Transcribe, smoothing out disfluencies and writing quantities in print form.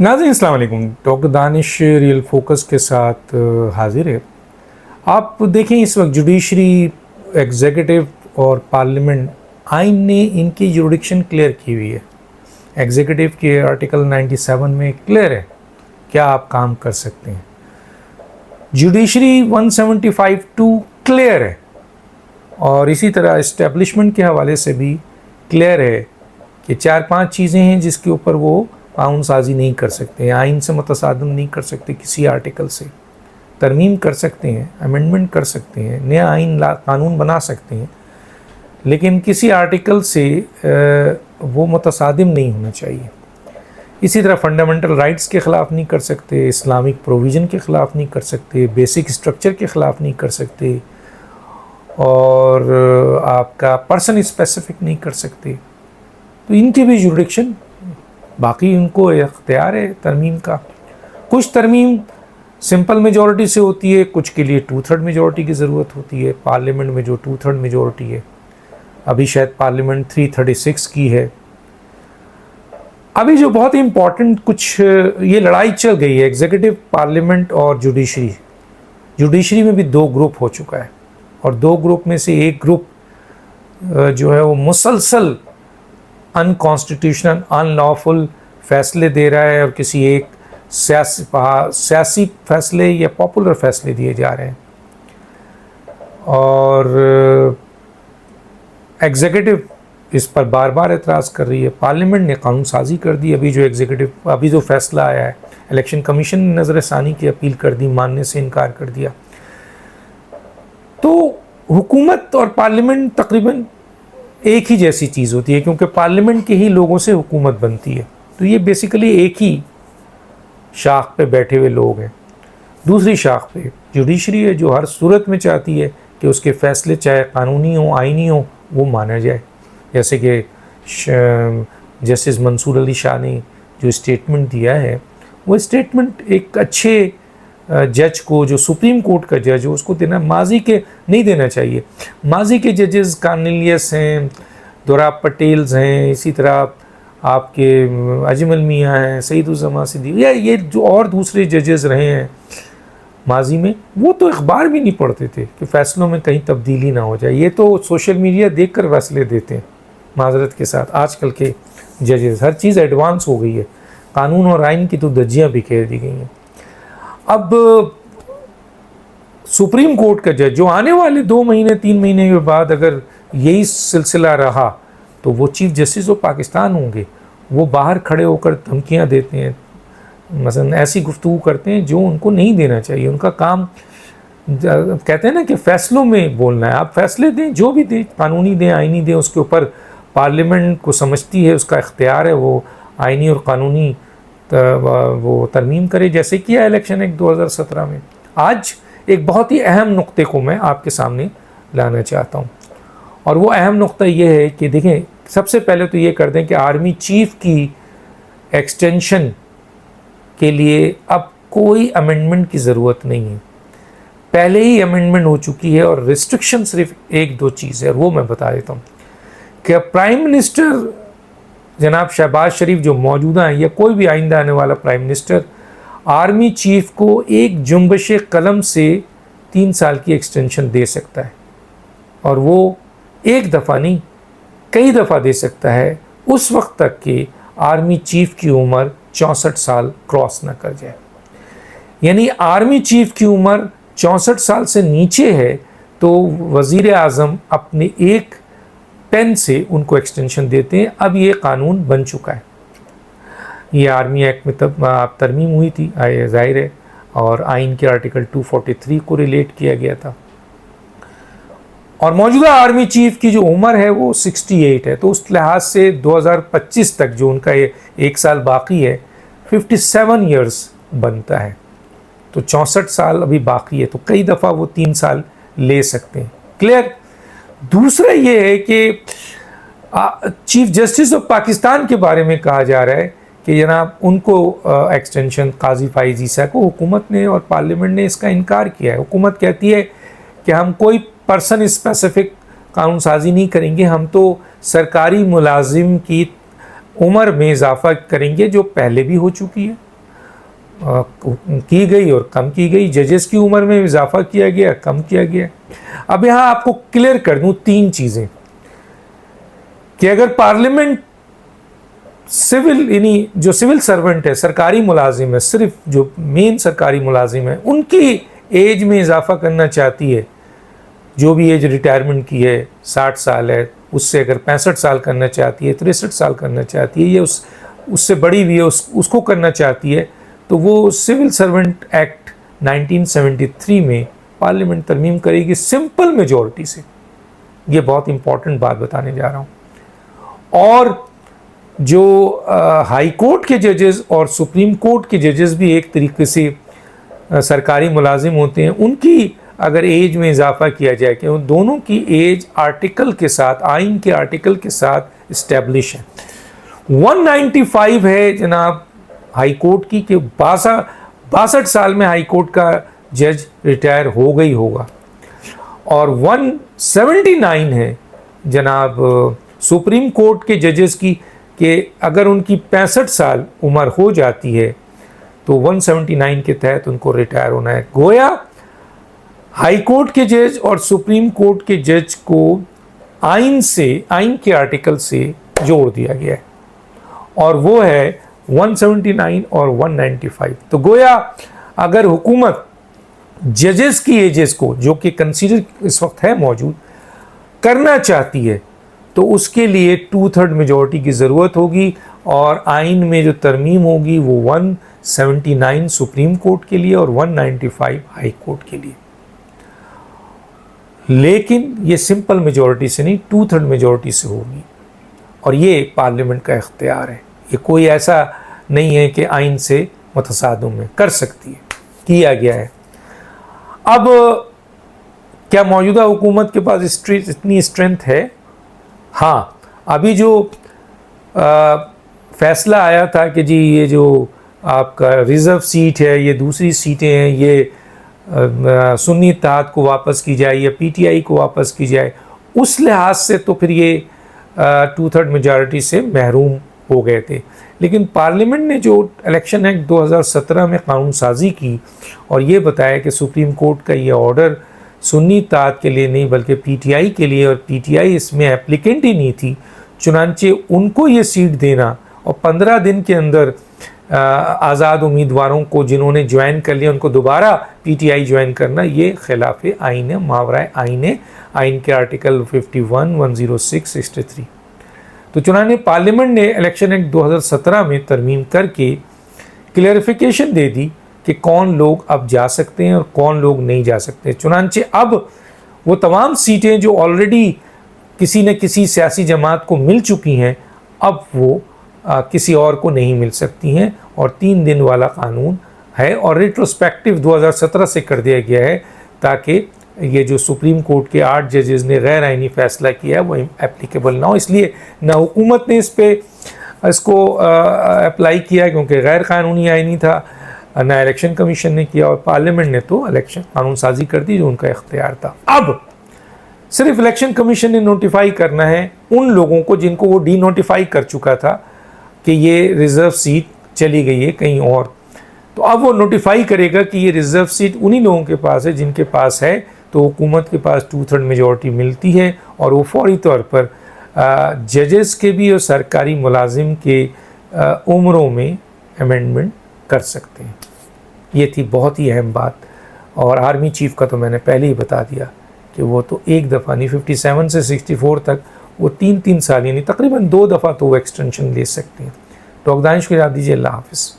नाज़रीन अस्सलाम वालेकुम। डॉक्टर दानिश रियल फोकस के साथ हाजिर है। आप देखें इस वक्त जुडिशरी, एग्जीक्यूटिव और पार्लियामेंट आइन ने इनकी जुरिडिक्शन क्लियर की हुई है। एग्जीक्यूटिव के आर्टिकल 97 में क्लियर है क्या आप काम कर सकते हैं। जुडिशरी 175(2) क्लियर है और इसी तरह इस्टेब्लिशमेंट के हवाले से भी क्लियर है कि 4-5 चीज़ें हैं जिसके ऊपर वो कानून साजी नहीं कर सकते, आइन से मुतसादम नहीं कर सकते, किसी आर्टिकल से तरमीम कर सकते हैं, अमेंडमेंट कर सकते हैं, नया आइन कानून बना सकते हैं, लेकिन किसी आर्टिकल से वो मुतसादिम नहीं होना चाहिए। इसी तरह फंडामेंटल राइट्स के ख़िलाफ़ नहीं कर सकते, इस्लामिक प्रोविज़न के ख़िलाफ़ नहीं कर सकते, बेसिक स्ट्रक्चर के ख़िलाफ़ नहीं कर सकते और आपका पर्सन स्पेसिफिक नहीं कर सकते। तो इनकी भी जुरिडिक्शन, बाकी उनको इख्तियार है तरमीम का। कुछ तरमीम सिंपल मेजॉरिटी से होती है, कुछ के लिए 2/3 मेजॉरिटी की ज़रूरत होती है। पार्लियामेंट में जो 2/3 मेजॉरिटी है, अभी शायद पार्लियामेंट 336 की है। अभी जो बहुत ही इम्पॉर्टेंट कुछ ये लड़ाई चल गई है एग्जीक्यूटिव, पार्लियामेंट और जुडिशरी। जुडिशरी में भी 2 ग्रुप हो चुका है और 2 ग्रुप में से एक ग्रुप जो है वो मुसलसल अनकॉन्स्टिट्यूशनल, अनलॉफुल फैसले दे रहा है और किसी एक सियासी फैसले या पॉपुलर फैसले दिए जा रहे हैं। और एग्जीक्यूटिव इस पर बार बार एतराज़ कर रही है। पार्लियामेंट ने कानून साजी कर दी। अभी जो फैसला आया है, इलेक्शन कमीशन ने नज़र षानी की अपील कर दी, मानने से इनकार कर दिया। तो हुकूमत और पार्लियामेंट तकरीबन एक ही जैसी चीज़ होती है, क्योंकि पार्लियामेंट के ही लोगों से हुकूमत बनती है। तो ये बेसिकली एक ही शाख पे बैठे हुए लोग हैं। दूसरी शाख पे जुडिशरी है, जो हर सूरत में चाहती है कि उसके फैसले चाहे कानूनी हो, आइनी हो, वो माना जाए। जैसे कि जस्टिस मंसूर अली शाह ने जो स्टेटमेंट दिया है, वो स्टेटमेंट एक अच्छे जज को, जो सुप्रीम कोर्ट का जज हो, उसको देना, माजी के नहीं देना चाहिए। माजी के जजेस कार्नेलियस हैं, दोराब पटेल्स हैं, इसी तरह आपके अजमल मियाँ हैं, सईदुज़्ज़मा सिद्दीकी, या ये जो और दूसरे जजेस रहे हैं माजी में, वो तो अखबार भी नहीं पढ़ते थे कि फ़ैसलों में कहीं तब्दीली ना हो जाए। ये तो सोशल मीडिया देख कर फैसले देते हैं। माजरत के साथ आजकल के जजेस, हर चीज़ एडवांस हो गई है, कानून और आइन की तो धज्जियाँ बिखेर दी गई हैं। अब सुप्रीम कोर्ट का जज जो आने वाले 2 महीने 3 महीने के बाद अगर यही सिलसिला रहा तो वो चीफ जस्टिस ऑफ पाकिस्तान होंगे। वो बाहर खड़े होकर धमकियां देते हैं, मसलन ऐसी गुफ्तगू करते हैं जो उनको नहीं देना चाहिए। उनका काम, कहते हैं ना कि फ़ैसलों में बोलना है। आप फैसले दें, जो भी दें, कानूनी दें, आइनी दें, उसके ऊपर पार्लियामेंट को समझती है, उसका इख्तियार है, वो आइनी और कानूनी वो तरमीम करे, जैसे किया इलेक्शन एक्ट 2017 में। आज एक बहुत ही अहम नुक्ते को मैं आपके सामने लाना चाहता हूँ, और वो अहम नुक्ता ये है कि देखें, सबसे पहले तो ये कर दें कि आर्मी चीफ की एक्सटेंशन के लिए अब कोई अमेंडमेंट की ज़रूरत नहीं है। पहले ही अमेंडमेंट हो चुकी है और रिस्ट्रिक्शन सिर्फ 1-2 चीज़ है, वो मैं बता देता हूँ कि प्राइम मिनिस्टर जनाब शहबाज शरीफ जो मौजूदा हैं, या कोई भी आइंदा आने वाला प्राइम मिनिस्टर, आर्मी चीफ को एक जुम्बश कलम से 3 साल की एक्सटेंशन दे सकता है, और वो एक दफ़ा नहीं, कई दफ़ा दे सकता है, उस वक्त तक कि आर्मी चीफ की उम्र 64 साल क्रॉस ना कर जाए। यानी आर्मी चीफ की उम्र 64 साल से नीचे है तो वज़ीर आज़म अपने एक पेन से उनको एक्सटेंशन देते हैं। अब ये कानून बन चुका है। ये आर्मी एक्ट में तब तरमीम हुई थी, ज़ाहिर है, और आइन के आर्टिकल 243 को रिलेट किया गया था। और मौजूदा आर्मी चीफ की जो उम्र है वो 68 है, तो उस लिहाज से 2025 तक जो उनका ये 1 साल बाकी है, 57 ईयर्स बनता है। तो 64 साल अभी बाकी है, तो कई दफ़ा वो 3 साल ले सकते हैं। क्लियर। दूसरा ये है कि चीफ जस्टिस ऑफ पाकिस्तान के बारे में कहा जा रहा है कि जनाब उनको एक्सटेंशन, काजी फाइज ईसा को हुकूमत ने और पार्लियामेंट ने इसका इनकार किया है। हुकूमत कहती है कि हम कोई पर्सन स्पेसिफिक कानून साजी नहीं करेंगे, हम तो सरकारी मुलाजिम की उम्र में इजाफा करेंगे जो पहले भी हो चुकी है। کی گئی اور کم کی گئی. ججز کی عمر میں اضافہ کیا گیا, کم کیا گیا. اب یہاں آپ کو کلیئر کر دوں 3 چیزیں کہ اگر پارلیمنٹ سول یعنی جو سول سرونٹ ہے, سرکاری ملازم ہے, صرف جو مین سرکاری ملازم ہے, ان کی ایج میں اضافہ کرنا چاہتی ہے, جو بھی ایج ریٹائرمنٹ کی ہے 60 سال ہے, اس سے اگر 65 سال کرنا چاہتی ہے, 63 سال کرنا چاہتی ہے, یا اس سے بڑی بھی ہے اس کو کرنا چاہتی ہے, تو وہ سول سرونٹ ایکٹ 1973 میں پارلیمنٹ ترمیم کرے گی سمپل میجورٹی سے. یہ بہت امپورٹنٹ بات بتانے جا رہا ہوں. اور جو ہائی کورٹ کے ججز اور سپریم کورٹ کے ججز بھی ایک طریقے سے سرکاری ملازم ہوتے ہیں, ان کی اگر ایج میں اضافہ کیا جائے کہ ان دونوں کی ایج آرٹیکل کے ساتھ, آئین کے آرٹیکل کے ساتھ اسٹیبلش ہے. 195 ہے جناب ہائی کورٹ کی کہ 62 سال میں ہائی کورٹ کا جج ریٹائر ہو گئی ہوگا, اور 179 ہے جناب سپریم کورٹ کے ججز کی کہ اگر ان کی 65 سال عمر ہو جاتی ہے تو 179 کے تحت ان کو ریٹائر ہونا ہے. گویا ہائی کورٹ کے جج اور سپریم کورٹ کے جج کو آئین کے آرٹیکل سے جوڑ دیا گیا ہے, اور وہ ہے 179 اور 195. تو گویا اگر حکومت ججز کی ایجز کو, جو کہ کنسیڈر اس وقت ہے موجود, کرنا چاہتی ہے تو اس کے لیے 2/3 میجورٹی کی ضرورت ہوگی, اور آئین میں جو ترمیم ہوگی وہ 179 سپریم کورٹ کے لیے اور 195 ہائی کورٹ کے لیے. لیکن یہ سمپل میجورٹی سے نہیں, 2/3 میجورٹی سے ہوگی, اور یہ پارلیمنٹ کا اختیار ہے. یہ کوئی ایسا نہیں ہے کہ آئین سے متصادم میں کر سکتی ہے, کیا گیا ہے. اب کیا موجودہ حکومت کے پاس اتنی اسٹرینتھ ہے؟ ہاں, ابھی جو فیصلہ آیا تھا کہ جی یہ جو آپ کا ریزرو سیٹ ہے, یہ دوسری سیٹیں ہیں, یہ سنی اتحاد کو واپس کی جائے یا پی ٹی آئی کو واپس کی جائے, اس لحاظ سے تو پھر یہ 2/3 میجارٹی سے محروم ہو گئے تھے. لیکن پارلیمنٹ نے جو الیکشن ایکٹ 2017 میں قانون سازی کی اور یہ بتایا کہ سپریم کورٹ کا یہ آرڈر سنی اتحاد کے لیے نہیں بلکہ پی ٹی آئی کے لیے, اور پی ٹی آئی اس میں اپلیکنٹ ہی نہیں تھی, چنانچہ ان کو یہ سیٹ دینا اور 15 دن کے اندر آزاد امیدواروں کو جنہوں نے جوائن کر لیا ان کو دوبارہ پی ٹی آئی جوائن کرنا, یہ خلاف آئین ہے, ماورائے آئین ہے, آئین کے آرٹیکل 51, 106, 63. تو چنانچہ پارلیمنٹ نے الیکشن ایکٹ 2017 میں ترمیم کر کے کلیئرفیکیشن دے دی کہ کون لوگ اب جا سکتے ہیں اور کون لوگ نہیں جا سکتے. چنانچہ اب وہ تمام سیٹیں جو آلریڈی کسی نہ کسی سیاسی جماعت کو مل چکی ہیں, اب وہ کسی اور کو نہیں مل سکتی ہیں, اور 3 دن والا قانون ہے, اور ریٹروسپیکٹو 2017 سے کر دیا گیا ہے تاکہ یہ جو سپریم کورٹ کے 8 ججز نے غیر آئینی فیصلہ کیا ہے وہ اپلیکیبل نہ ہو. اس لیے نہ حکومت نے اس کو اپلائی کیا کیونکہ غیر قانونی آئینی تھا, نہ الیکشن کمیشن نے کیا, اور پارلیمنٹ نے تو الیکشن قانون سازی کر دی جو ان کا اختیار تھا. اب صرف الیکشن کمیشن نے نوٹیفائی کرنا ہے ان لوگوں کو جن کو وہ ڈی نوٹیفائی کر چکا تھا کہ یہ ریزرو سیٹ چلی گئی ہے کہیں اور, تو اب وہ نوٹیفائی کرے گا کہ یہ ریزرو سیٹ انہی لوگوں کے پاس ہے جن کے پاس ہے, تو حکومت کے پاس 2/3 میجورٹی ملتی ہے, اور وہ فوری طور پر ججز کے بھی اور سرکاری ملازم کے عمروں میں امینڈمنٹ کر سکتے ہیں. یہ تھی بہت ہی اہم بات, اور آرمی چیف کا تو میں نے پہلے ہی بتا دیا کہ وہ تو ایک دفعہ نہیں, 57 سے 64 تک وہ 3 سال یعنی تقریباً 2 دفعہ تو وہ ایکسٹینشن لے سکتے ہیں. ڈاکٹر دانش کو یاد دیجیے. اللہ حافظ.